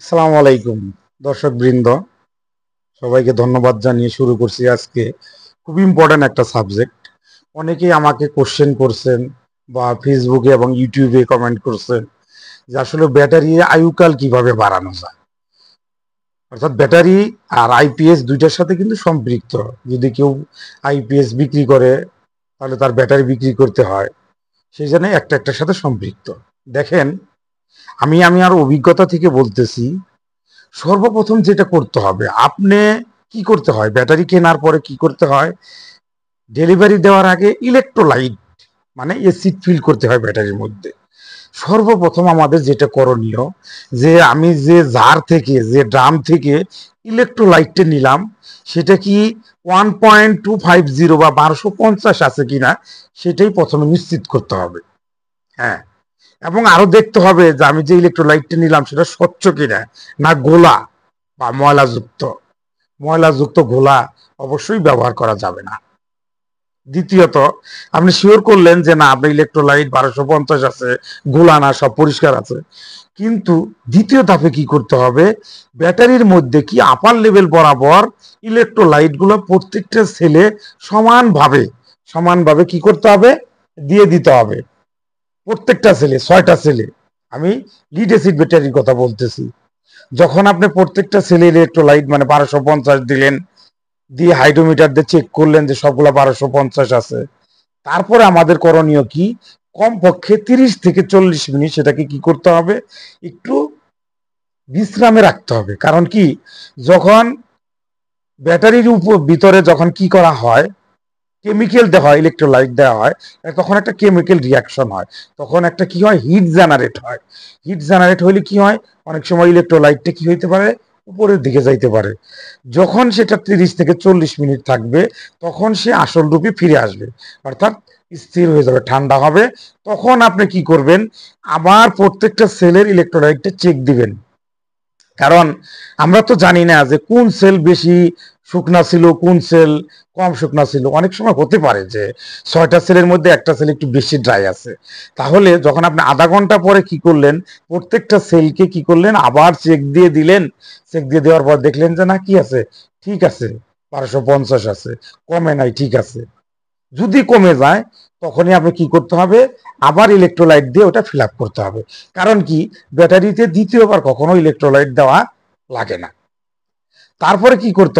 আসসালামু আলাইকুম দর্শক বৃন্দ, সবাইকে ধন্যবাদ জানিয়ে শুরু করছি। আজকে খুব ইম্পর্ট্যান্ট একটা সাবজেক্ট। অনেকেই আমাকে কোশ্চেন করছেন বা ফেসবুকে এবং ইউটিউবে কমেন্ট করছেন যে আসলে ব্যাটারি আয়ুকাল কিভাবে বাড়ানো যায়। অর্থাৎ ব্যাটারি আর আইপিএস দুইটার সাথে কিন্তু সম্পৃক্ত। যদি কেউ আইপিএস বিক্রি করে তাহলে তার ব্যাটারি বিক্রি করতে হয়, সেই জন্য একটা একটার সাথে সম্পৃক্ত। দেখেন, আমি আর অভিজ্ঞতা থেকে বলতেছি, সর্বপ্রথম যেটা করতে হবে, আপনি কি করতে হয়, ব্যাটারি কেনার পরে কি করতে হয়, ডেলিভারি দেওয়ার আগে ইলেকট্রোলাইট মানে অ্যাসিড ফিল করতে হয় ব্যাটারির মধ্যে। সর্বপ্রথম আমাদের যেটা করণীয়, যে আমি যে জার থেকে যে ড্রাম থেকে ইলেকট্রোলাইটটা নিলাম সেটা কি 1.250 বা 1250 আছে কিনা সেটাই প্রথমে নিশ্চিত করতে হবে। হ্যাঁ, এবং আরো দেখতে হবে যে আমি যে ইলেকট্রোলাইটটা নিলাম সেটা স্বচ্ছ কিনা, না গোলা বা ময়লাযুক্ত গোলা অবশ্যই ব্যবহার করা যাবে না। দ্বিতীয়ত, আপনি শিওর করলেন যে না আপনার ইলেকট্রোলাইট 1250 আছে, গোলা না, সব পরিষ্কার আছে, কিন্তু দ্বিতীয় ধাপে কি করতে হবে, ব্যাটারির মধ্যে কি আপার লেভেল বরাবর ইলেকট্রোলাইট গুলো প্রত্যেকটা সেলে সমানভাবে সমানভাবে কি করতে হবে, দিয়ে দিতে হবে। প্রত্যেকটা সেলে, 6টা সেলে, আমি লিড অ্যাসিড ব্যাটারির কথা বলতেছি। যখন আপনি প্রত্যেকটা সেলে ইলেকট্রোলাইট মানে 1250 দিলেন, দিয়ে হাইড্রোমিটার দিয়ে চেক করলেন যে সবগুলা 1250 আছে, তারপরে আমাদের করণীয় কি, কমপক্ষে 30 থেকে 40 মিনিট সেটাকে কি করতে হবে, একটু বিশ্রামে রাখতে হবে। কারণ কি, যখন ব্যাটারির ভিতরে যখন কি করা হয়, কেমিক্যাল দেওয়া হয়, ইলেকট্রোলাইট দেওয়া হয়, তখন একটা কেমিক্যাল রিয়াকশন হয়, তখন একটা কি হয়, হিট জেনারেট হয়। হিট জেনারেট হইলে কি হয়, অনেক সময় ইলেকট্রোলাইটটা কি হইতে পারে, উপরের দিকে যাইতে পারে। যখন সেটা 30 থেকে 40 মিনিট থাকবে, তখন সে আসল রূপে ফিরে আসবে, অর্থাৎ স্থির হয়ে যাবে, ঠান্ডা হবে। তখন আপনি কি করবেন, আবার প্রত্যেকটা সেলের ইলেকট্রোলাইটটা চেক দিবেন। কারণ আমরা তো জানি না যে কোন সেল বেশি শুকনা ছিল, কোন সেল কম শুকনা ছিল। অনেক সময় হতে পারে যে 6টা সেলের মধ্যে একটা সেল একটু বেশি ড্রাই আছে। তাহলে যখন আপনি আধা ঘন্টা পরে কি করলেন, প্রত্যেকটা সেলকে কি করলেন, আবার চেক দিয়ে দিলেন। চেক দিয়ে দেওয়ার পর দেখলেন যে না, কি আছে, ঠিক আছে, 1250 আছে, কমে নাই, ঠিক আছে। যদি কমে যায়, তখনই আপনি কি করতে হবে, আবার ইলেকট্রোলাইট দিয়ে ওটা ফিল আপ করতে হবে। কারণ কি, ব্যাটারিতে দ্বিতীয়বার কখনো ইলেকট্রোলাইট দেওয়া লাগে না। তারপরে কি করতে হবে,